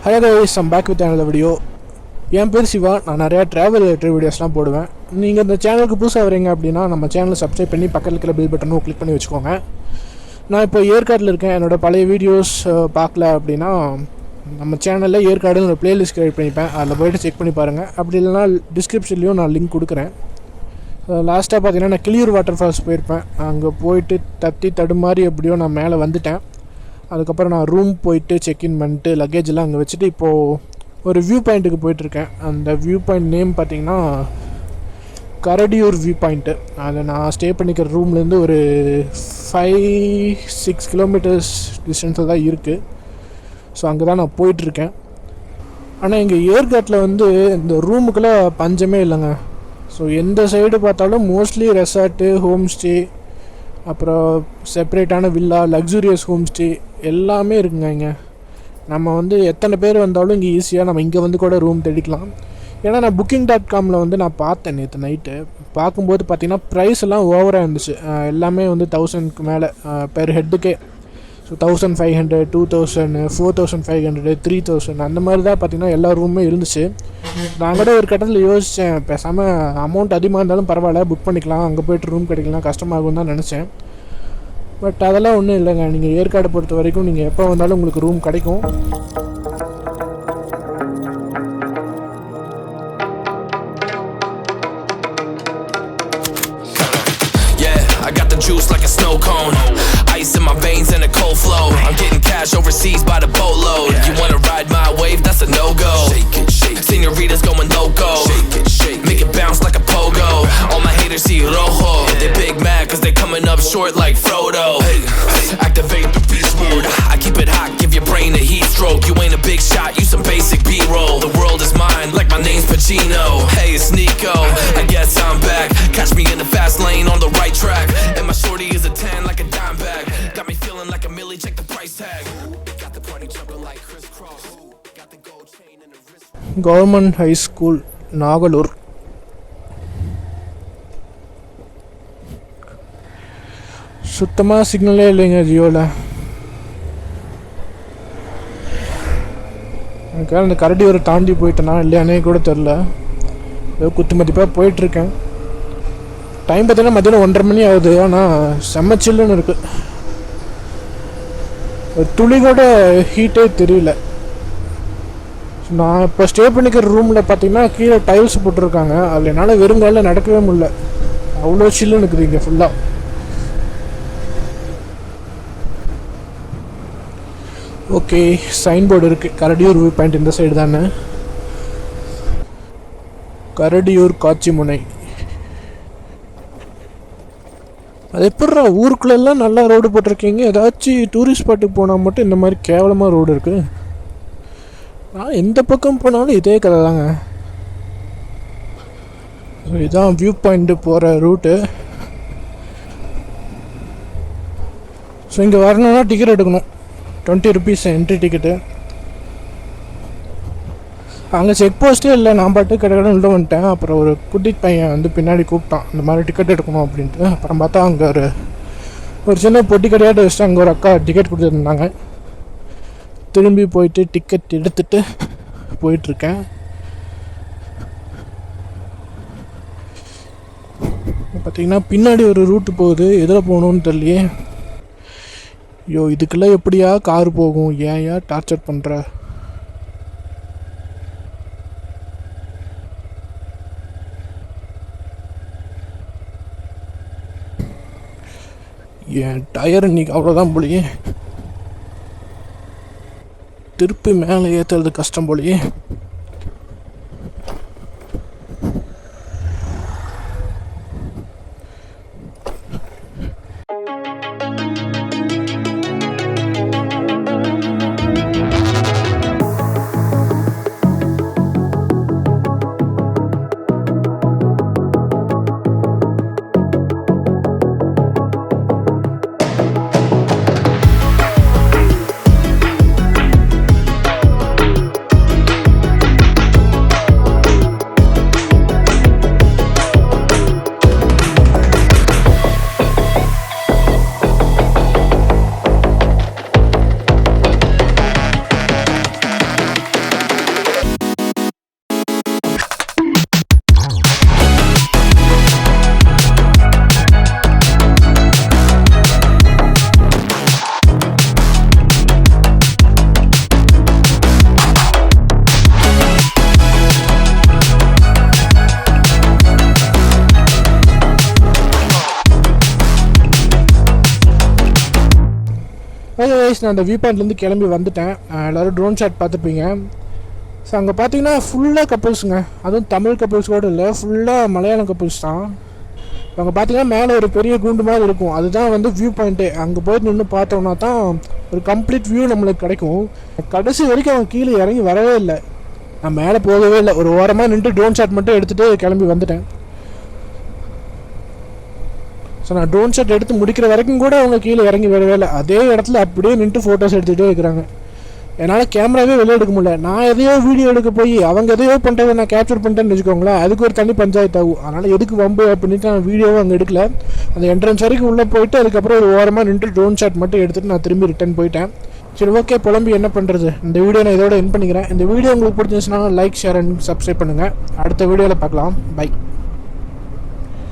Hello guys, I'm back with another video. என் பேர் சிவா. நான் நிறையா ட்ராவல் ரிலேட்டட் வீடியோஸ்லாம் போடுவேன். நீங்கள் இந்த சேனலுக்கு புதுசாக வரீங்க அப்படின்னா நம்ம சேனலை சப்ஸ்கிரைப் பண்ணி பக்கத்தில் இருக்கிற பெல் பட்டனும் கிளிக் பண்ணி வச்சுக்கோங்க. நான் இப்போ ஏற்காட்டில் இருக்கேன். என்னோடய பழைய வீடியோஸ் பார்க்கல அப்படின்னா நம்ம சேனலில் ஏற்காடுன்னு ஒரு பிளேலிஸ்ட் கிரியேட் பண்ணிப்பேன். அதில் போய்ட்டு செக் பண்ணி பாருங்கள். அப்படி இல்லைனா டிஸ்கிரிப்ஷன்லேயும் நான் லிங்க் கொடுக்குறேன். லாஸ்ட்டாக பார்த்தீங்கன்னா நான் கிளியூர் வாட்டர் ஃபால்ஸ் போயிருப்பேன். அங்கே போயிட்டு தடுமாறி எப்படியோ நான் மேலே வந்துட்டேன். அதுக்கப்புறம் நான் ரூம் போயிட்டு செக்இன் பண்ணிட்டு லக்கேஜெல்லாம் அங்கே வச்சுட்டு இப்போது ஒரு வியூ பாயிண்ட்டுக்கு போயிட்டுருக்கேன். அந்த வியூ பாயிண்ட் நேம் பார்த்திங்கன்னா கரடியூர் வியூ பாயிண்ட்டு. அதில் நான் ஸ்டே பண்ணிக்கிற ரூம்லேருந்து ஒரு 5-6 கிலோமீட்டர்ஸ் டிஸ்டன்ஸில் தான் இருக்குது. ஸோ அங்கே தான் நான் போயிட்டுருக்கேன். ஆனால் இங்கே ஏற்காட்டில் வந்து இந்த ரூமுக்கெல்லாம் பஞ்சமே இல்லைங்க. ஸோ எந்த சைடு பார்த்தாலும் மோஸ்ட்லி ரெசார்ட்டு, ஹோம் ஸ்டே, அப்புறம் செப்பரேட்டான வில்லா, லக்ஸூரியஸ் ஹோம் ஸ்டே எல்லாமே இருக்குங்க. இங்கே நம்ம வந்து எத்தனை பேர் வந்தாலும் இங்கே ஈஸியாக நம்ம இங்கே வந்து கூட ரூம் தேடிக்கலாம். ஏன்னா நான் Booking.comல வந்து நான் பார்த்தேன் நேற்று நைட்டு. பார்க்கும்போது பார்த்திங்கன்னா ப்ரைஸ் எல்லாம் ஓவராக இருந்துச்சு. எல்லாமே வந்து 1000க்கு மேலே பெர் ஹெட்டுக்கே. ஸோ 1500, 2000, 4500, 3000 அந்த மாதிரி தான் பார்த்திங்கன்னா எல்லா ரூமுமே இருந்துச்சு. நான் கூட ஒரு கட்டத்தில் யோசித்தேன், பேசாமல் அமௌண்ட் அதிகமாக இருந்தாலும் பரவாயில்ல, புக் பண்ணிக்கலாம், அங்கே போய்ட்டு ரூம் கிடைக்கலாம், கஷ்டமாகும் தான் நினச்சேன். பட் அதெல்லாம் ஒன்றும் இல்லைங்க. நீங்கள் ஏற்காடு பொறுத்த வரைக்கும் நீங்கள் எப்போ வந்தாலும் உங்களுக்கு ரூம் கிடைக்கும். Juice like a snow cone, ice in my veins and a cold flow. I'm getting cash overseas by the boatload. You wanna ride my wave? That's a no-go. Shake it, shake it. Senoritas going loco. Shake it, shake it. Make it bounce like a pogo. All my haters see rojo. They big mad cause they coming up short like Frodo. Hey, activate the beast mode. I keep it hot, give your brain a heat stroke. You ain't a big shot, you some basic B-roll. The world is mine like my name's Pacino. Hey, it's Nico, I guess I'm back. Catch me in the fast lane on the right track. And my shorty is a 10 like a dime bag. Got me feeling like a milli, check the price tag. Got the party jumping like crisscross. Got the gold chain and the wrist. Government High School, Nagalur. சுத்தமாக சிக்னலே இல்லைங்க ஜியோவில். எனக்கு அந்த கரடியூரை தாண்டி போயிட்டேனா இல்லையானே கூட தெரில. ஏதோ குத்து மதிப்பாக போயிட்டுருக்கேன். டைம் பார்த்தீங்கன்னா மத்தியானம் 1:30 மணி ஆகுது. ஆனால் செம்ம சில்லுன்னு இருக்குது. ஒரு துளி கூட ஹீட்டே தெரியல. நான் இப்போ ஸ்டே பண்ணிக்கிற ரூமில் பார்த்தீங்கன்னா கீழே டைல்ஸ் போட்டிருக்காங்க. அதில் என்னால் வெறுங்காலில் நடக்கவே முடியல. அவ்வளோ சில்லுன்னு இருக்குது இங்கே ஃபுல்லாக. ஓகே, சைன் போர்டு இருக்குது. கரடியூர் வியூ பாயிண்ட் இந்த சைடு தானே. கரடியூர் காட்சி முனை. அது எப்பட்றா ஊருக்குள்ளெல்லாம் நல்லா ரோடு போட்டிருக்கீங்க, ஏதாச்சும் டூரிஸ்ட் ஸ்பாட்டுக்கு போனால் மட்டும் இந்த மாதிரி கேவலமாக ரோடு இருக்குது. நான் எந்த பக்கம் போனாலும் இதே கதை தாங்க. ஸோ இதுதான் வியூ பாயிண்ட்டு போகிற ரூட்டு. ஸோ இங்கே வரணுன்னா டிக்கெட் எடுக்கணும். 20 rupees என்ட்ரி டிக்கெட்டு. அங்கே செக் போஸ்ட்டே இல்லை. நான் பாட்டு கடை உள்ள வந்துட்டேன். அப்புறம் ஒரு குட்டி பையன் வந்து பின்னாடி கூப்பிட்டான், இந்த மாதிரி டிக்கெட் எடுக்கணும் அப்படின்ட்டு. அப்புறம் பார்த்தா அங்கே ஒரு சின்ன பொட்டி கடையாட்டு வச்சுட்டு அங்கே ஒரு அக்கா டிக்கெட் கொடுத்துருந்தாங்க. திரும்பி போயிட்டு டிக்கெட் எடுத்துகிட்டு போயிட்டுருக்கேன். பார்த்திங்கன்னா பின்னாடி ஒரு ரூட்டு போகுது. எதில் போகணுன்னு தெரியலையே. ஐயோ, இதுக்கெல்லாம் எப்படியா கார் போகும்? ஏன் டார்ச்சர் பண்ணுற? என் டயர் இன்னைக்கு அவ்வளோதான் போலையே. திருப்பி மேலே ஏற்றுறது கஷ்டம் போலையே. ஓகே கைஸ், நான் அந்த வியூ பாயிண்ட்லேருந்து கிளம்பி வந்துட்டேன். எல்லோரும் ட்ரோன் ஷாட் பார்த்துருப்பீங்க. ஸோ அங்கே பார்த்தீங்கன்னா ஃபுல்லாக கப்புள்ஸுங்க, அதுவும் தமிழ் கப்புள்ஸ் கூட இல்லை, ஃபுல்லாக மலையாளம் கப்புள்ஸ் தான். அங்கே பார்த்தீங்கன்னா மேலே ஒரு பெரிய கூண்டு மாதிரி இருக்கும், அதுதான் வந்து வியூ பாயிண்ட்டு. அங்கே போயிட்டு நின்று பார்த்தோம்னா தான் ஒரு கம்ப்ளீட் வியூ நம்மளுக்கு கிடைக்கும். கடைசி வரைக்கும் அவன் கீழே இறங்கி வரவே இல்லை, நான் மேலே போகவே இல்லை. ஒரு ஓரமாக நின்று ட்ரோன் ஷாட் மட்டும் எடுத்துகிட்டு கிளம்பி வந்துட்டேன். ஸோ நான் ட்ரோன் ஷாட் எடுத்து முடிக்கிற வரைக்கும் கூட அவங்க கீழே இறங்கி வரவே இல்லை, அதே இடத்துல அப்படியே நின்று ஃபோட்டோஸ் எடுத்துகிட்டே இருக்கிறாங்க. என்னால் கேமராவே வெளியே எடுக்க முடியல. நான் எதையோ வீடியோ எடுக்க போய் அவங்க எதையோ பண்ணுறதை நான் கேப்சர் பண்ணிட்டேன்னு வச்சுக்கோங்களேன், அதுக்கு ஒரு தனி பஞ்சாயத்து ஆகும். அதனால் எதுக்கு வம்பு அப்படின்ட்டு நான் வீடியோவும் அங்கே எடுக்கல. அந்த என்ட்ரன்ஸ் வரைக்கும் உள்ளே போயிட்டு அதுக்கப்புறம் ஒரு ஓரமாக நின்று ட்ரோன் ஷாட் மட்டும் எடுத்துகிட்டு நான் திரும்பி ரிட்டர்ன் போயிட்டேன். சரி, ஓகே, புலம்பி என்ன பண்ணுறது, இந்த வீடியோ நான் இதோட என் பண்ணிக்கிறேன். இந்த வீடியோ உங்களுக்கு பிடிச்சிருந்துச்சுன்னா லைக், ஷேர் அண்ட் சப்ஸ்கிரைப் பண்ணுங்கள். அடுத்த வீடியோவில் பார்க்கலாம். பை.